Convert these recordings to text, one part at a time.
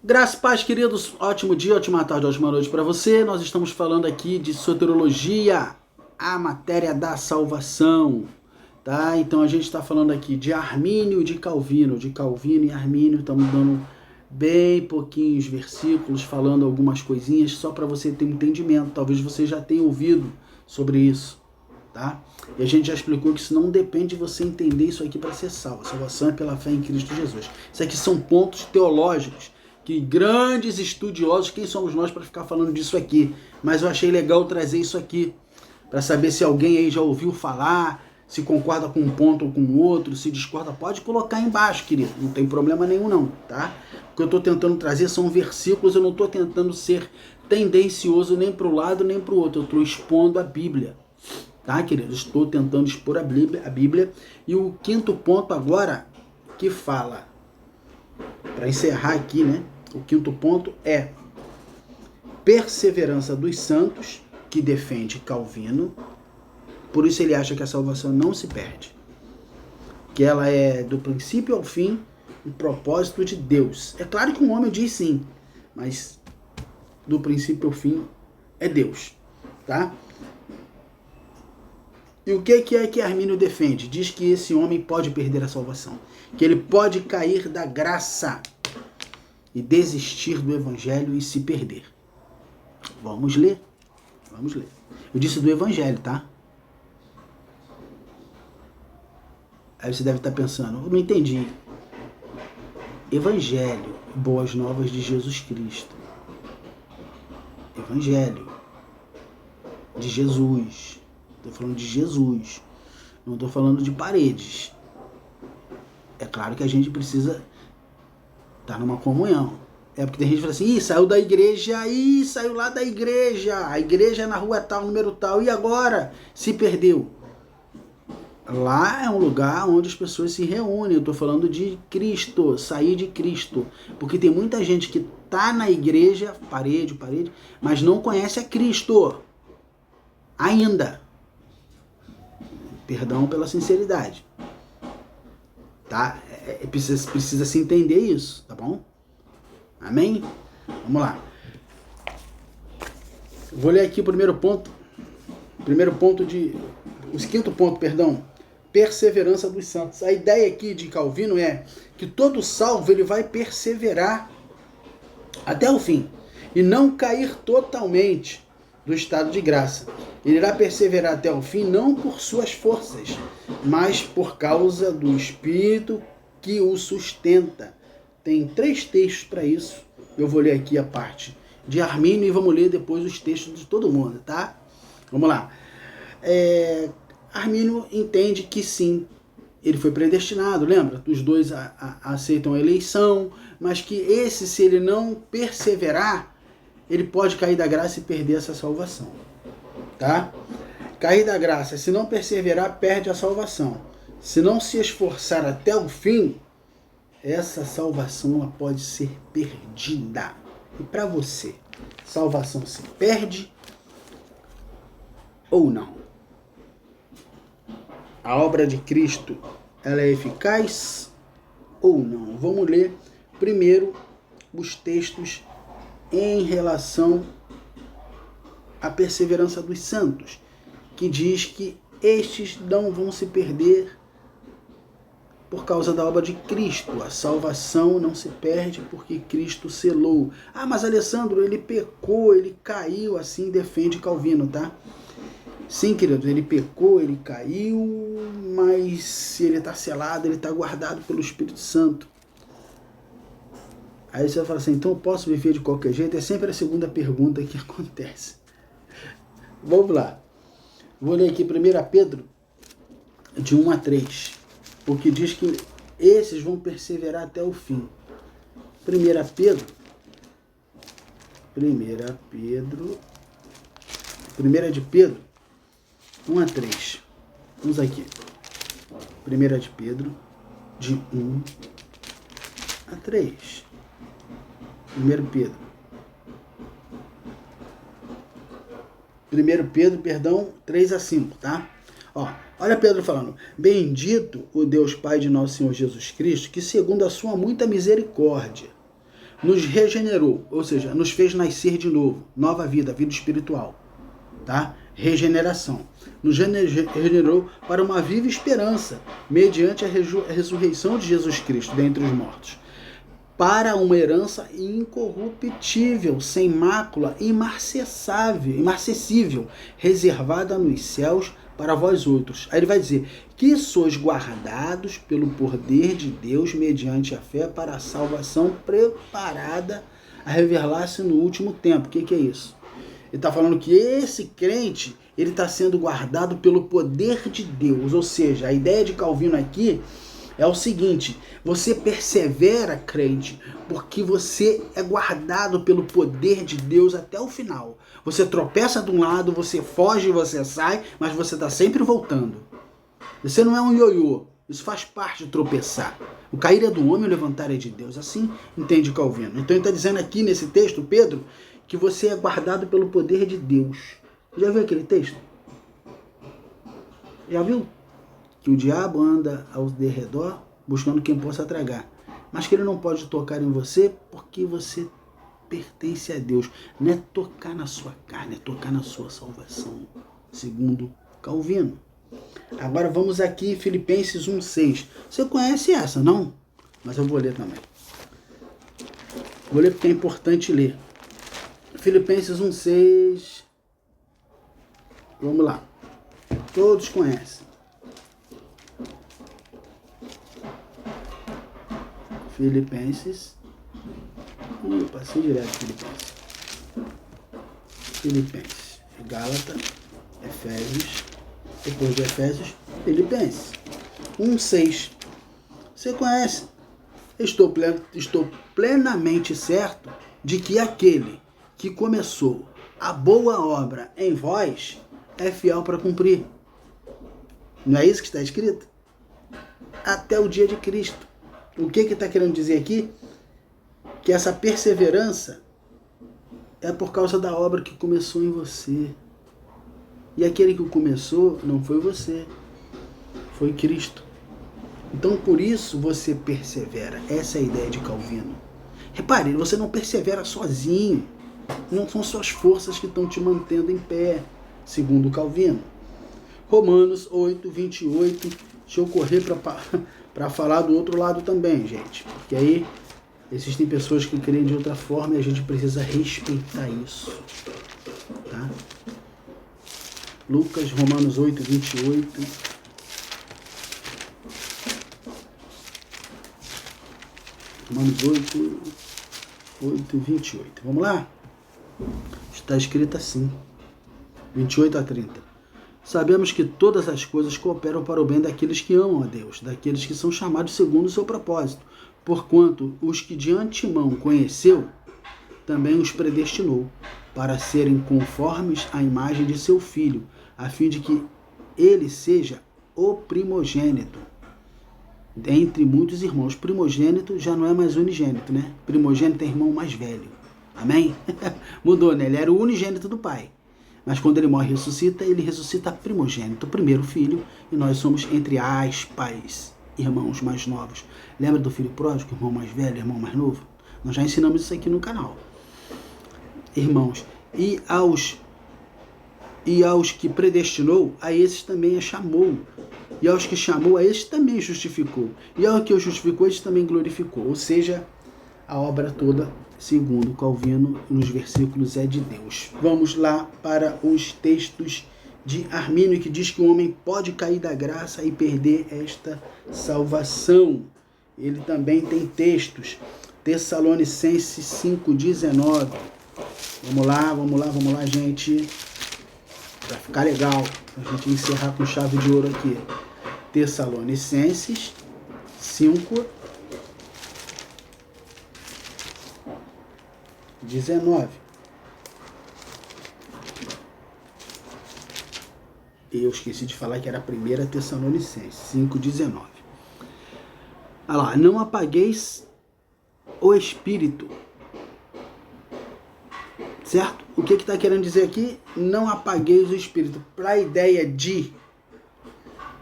Graças e paz, queridos. Ótimo dia, ótima tarde, ótima noite para você. Nós estamos falando aqui de soteriologia, a matéria da salvação, tá? Então a gente está falando aqui de Armínio e de Calvino e Armínio. Estamos dando bem pouquinhos versículos, falando algumas coisinhas só para você ter um entendimento. Talvez você já tenha ouvido sobre isso, tá? E a gente já explicou que isso não depende de você entender isso aqui para ser salvo. A salvação é pela fé em Cristo Jesus. Isso aqui são pontos teológicos que grandes estudiosos, quem somos nós para ficar falando disso aqui? Mas eu achei legal trazer isso aqui, para saber se alguém aí já ouviu falar, se concorda com um ponto ou com o outro, se discorda, pode colocar aí embaixo, querido, não tem problema nenhum não, tá? O que eu estou tentando trazer são versículos, eu não estou tentando ser tendencioso nem para um lado nem para o outro, eu estou expondo a Bíblia, tá, querido? Estou tentando expor a Bíblia, e o quinto ponto agora, que fala, para encerrar aqui, né? O quinto ponto é perseverança dos santos, que defende Calvino. Por isso ele acha que a salvação não se perde, que ela é do princípio ao fim um propósito de Deus. É claro que um homem diz sim, mas do princípio ao fim é Deus, tá? E o que é que Armínio defende? Diz que esse homem pode perder a salvação, que ele pode cair da graça e desistir do evangelho e se perder. Vamos ler? Vamos ler. Eu disse do evangelho, tá? Aí você deve estar pensando, eu não entendi. Evangelho, boas novas de Jesus Cristo. Evangelho de Jesus. Estou falando de Jesus. Não estou falando de paredes. É claro que a gente precisa estar numa comunhão. É porque tem gente que fala assim, saiu da igreja, saiu lá da igreja. A igreja é na rua tal, número tal. E agora? Se perdeu. Lá é um lugar onde as pessoas se reúnem. Eu estou falando de Cristo, sair de Cristo. Porque tem muita gente que está na igreja, parede, mas não conhece a Cristo. Ainda. Perdão pela sinceridade. Tá? Precisa se entender isso, tá bom? Amém? Vamos lá. Vou ler aqui o primeiro ponto. O quinto ponto, perdão. Perseverança dos santos. A ideia aqui de Calvino é que todo salvo ele vai perseverar até o fim e não cair totalmente do estado de graça. Ele irá perseverar até o fim não por suas forças, mas por causa do Espírito que o sustenta. Tem 3 textos para isso. Eu vou ler aqui a parte de Armínio e vamos ler depois os textos de todo mundo, tá? Vamos lá. Armínio entende que sim, ele foi predestinado, lembra? Os dois aceitam a eleição, mas que esse, se ele não perseverar, ele pode cair da graça e perder essa salvação, tá? Cair da graça, se não perseverar, perde a salvação. Se não se esforçar até o fim, essa salvação ela pode ser perdida. E para você, salvação se perde ou não? A obra de Cristo, ela é eficaz ou não? Vamos ler primeiro os textos em relação à perseverança dos santos, que diz que estes não vão se perder por causa da obra de Cristo. A salvação não se perde porque Cristo selou. Mas Alessandro, ele pecou, ele caiu, assim defende Calvino, tá? Sim, querido, ele pecou, ele caiu, mas se ele está selado, ele está guardado pelo Espírito Santo. Aí você vai falar assim, então eu posso viver de qualquer jeito? É sempre a segunda pergunta que acontece. Vamos lá. Vou ler aqui 1 Pedro, de 1 a 3, porque diz que esses vão perseverar até o fim. 1 Pedro, 1 de Pedro, 1 a 3. Vamos aqui. 1 de Pedro, de 1 a 3. 1 Pedro, perdão, 3 a 5, tá? Olha Pedro falando, bendito o Deus Pai de nosso Senhor Jesus Cristo, que segundo a sua muita misericórdia, nos regenerou, ou seja, nos fez nascer de novo, nova vida, vida espiritual, tá? Regeneração. Nos regenerou para uma viva esperança, mediante a ressurreição de Jesus Cristo dentre os mortos, para uma herança incorruptível, sem mácula, imarcessível, reservada nos céus para vós outros. Aí ele vai dizer, que sois guardados pelo poder de Deus mediante a fé para a salvação preparada a revelar-se no último tempo. O que é isso? Ele está falando que esse crente, ele está sendo guardado pelo poder de Deus. Ou seja, a ideia de Calvino aqui é o seguinte, você persevera, crente, porque você é guardado pelo poder de Deus até o final. Você tropeça de um lado, você foge, você sai, mas você está sempre voltando. Você não é um ioiô, isso faz parte de tropeçar. O cair é do homem, o levantar é de Deus. Assim entende Calvino. Então ele está dizendo aqui nesse texto, Pedro, que você é guardado pelo poder de Deus. Já viu aquele texto? Já viu? Que o diabo anda ao derredor buscando quem possa tragar, mas que ele não pode tocar em você porque você pertence a Deus. Não é tocar na sua carne, é tocar na sua salvação, segundo Calvino. Agora vamos aqui, Filipenses 1,6. Você conhece essa, não? Mas eu vou ler também. Vou ler porque é importante ler. Filipenses 1,6. Vamos lá. Todos conhecem. Filipenses. Passei direto Filipenses. Filipenses. Gálatas, Efésios. Depois de Efésios, Filipenses. 1,6. Você conhece? Estou plenamente certo de que aquele que começou a boa obra em vós é fiel para cumprir. Não é isso que está escrito? Até o dia de Cristo. O que está querendo dizer aqui? Que essa perseverança é por causa da obra que começou em você. E aquele que começou não foi você, foi Cristo. Então por isso você persevera. Essa é a ideia de Calvino. Repare, você não persevera sozinho. Não são suas forças que estão te mantendo em pé, segundo Calvino. Romanos 8, 28. Deixa eu correr para falar do outro lado também, gente. Porque aí existem pessoas que creem de outra forma e a gente precisa respeitar isso. Tá? Romanos 8, 28. Romanos 8, 28. Vamos lá? Está escrito assim. 28 a 30. Sabemos que todas as coisas cooperam para o bem daqueles que amam a Deus, daqueles que são chamados segundo o seu propósito. Porquanto os que de antemão conheceu, também os predestinou, para serem conformes à imagem de seu Filho, a fim de que ele seja o primogênito entre muitos irmãos. Primogênito já não é mais unigênito, né? Primogênito é irmão mais velho. Amém? Mudou, né? Ele era o unigênito do pai. Mas quando ele morre e ressuscita, ele ressuscita primogênito, o primeiro filho, e nós somos, entre aspas, irmãos mais novos. Lembra do filho pródigo, irmão mais velho, irmão mais novo? Nós já ensinamos isso aqui no canal. Irmãos, e aos que predestinou, a esses também chamou. E aos que chamou, a esses também justificou. E ao que o justificou, esses também glorificou. Ou seja, a obra toda, segundo Calvino, nos versículos é de Deus. Vamos lá para os textos de Armínio, que diz que o homem pode cair da graça e perder esta salvação. Ele também tem textos. Tessalonicenses 5,19. Vamos lá, gente. Vai ficar legal. A gente encerrar com chave de ouro aqui. Tessalonicenses 5, 19. Eu esqueci de falar que era a 1 Tessalonicenses 5,19. Olha lá, não apagueis o espírito. Certo? O que está querendo dizer aqui? Não apagueis o espírito. Para a ideia de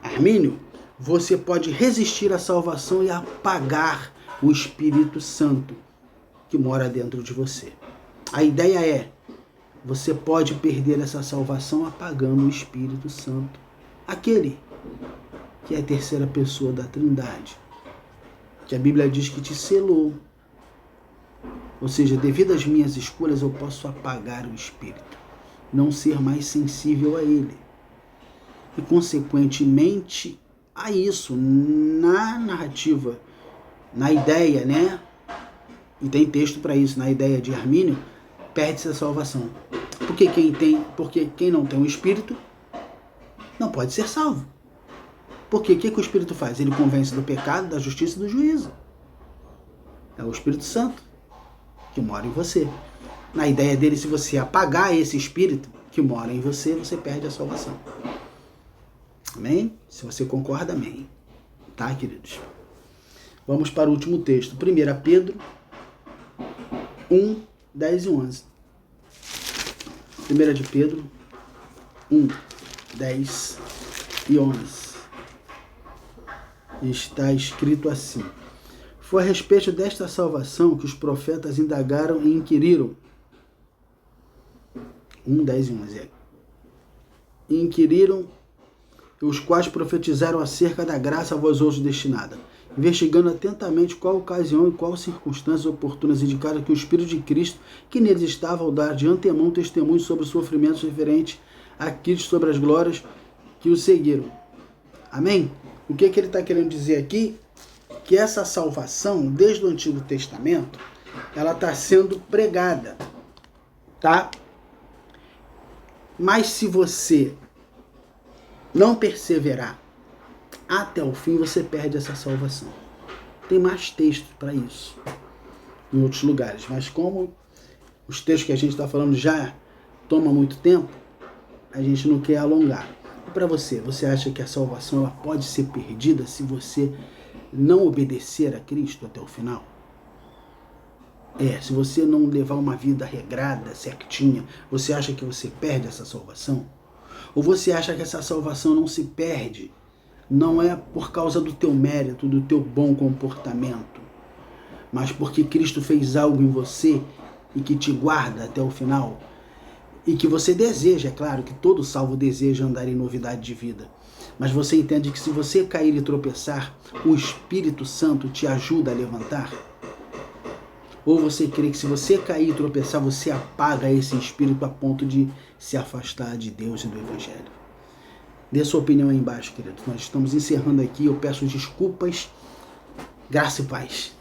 Armínio, você pode resistir à salvação e apagar o Espírito Santo. que mora dentro de você. A ideia é, você pode perder essa salvação apagando o Espírito Santo, aquele que é a terceira pessoa da Trindade, que a Bíblia diz que te selou. Ou seja, devido às minhas escolhas, eu posso apagar o Espírito, não ser mais sensível a ele. E, consequentemente, a isso, na narrativa, na ideia, né? E tem texto para isso, na ideia de Armínio, perde-se a salvação. Porque quem não tem o Espírito não pode ser salvo. Porque o que o Espírito faz? Ele convence do pecado, da justiça e do juízo. É o Espírito Santo que mora em você. Na ideia dele, se você apagar esse Espírito que mora em você, você perde a salvação. Amém? Se você concorda, amém. Tá, queridos? Vamos para o último texto. 1 Pedro 1, 10 e 11. 1 de Pedro 1, 10 e 11. Está escrito assim: foi a respeito desta salvação que os profetas indagaram e inquiriram. 1, 10 e 11. E inquiriram, os quais profetizaram acerca da graça a vós outros destinada, investigando atentamente qual ocasião e qual circunstâncias oportunas indicaram que o Espírito de Cristo, que neles estava, ao dar de antemão testemunho sobre os sofrimentos referentes a Cristo, sobre as glórias que o seguiram. Amém? O que ele está querendo dizer aqui? Que essa salvação, desde o Antigo Testamento, ela está sendo pregada, tá? Mas se você não perseverar até o fim, você perde essa salvação. Tem mais textos para isso em outros lugares, mas como os textos que a gente está falando já toma muito tempo, a gente não quer alongar. E para você acha que a salvação ela pode ser perdida se você não obedecer a Cristo até o final? Se você não levar uma vida regrada, certinha, você acha que você perde essa salvação? Ou você acha que essa salvação não se perde? Não é por causa do teu mérito, do teu bom comportamento, mas porque Cristo fez algo em você e que te guarda até o final? E que você deseja, é claro, que todo salvo deseja andar em novidade de vida. Mas você entende que se você cair e tropeçar, o Espírito Santo te ajuda a levantar? Ou você crê que se você cair e tropeçar, você apaga esse Espírito a ponto de se afastar de Deus e do Evangelho? Dê sua opinião aí embaixo, querido. Nós estamos encerrando aqui. Eu peço desculpas. Graça e paz.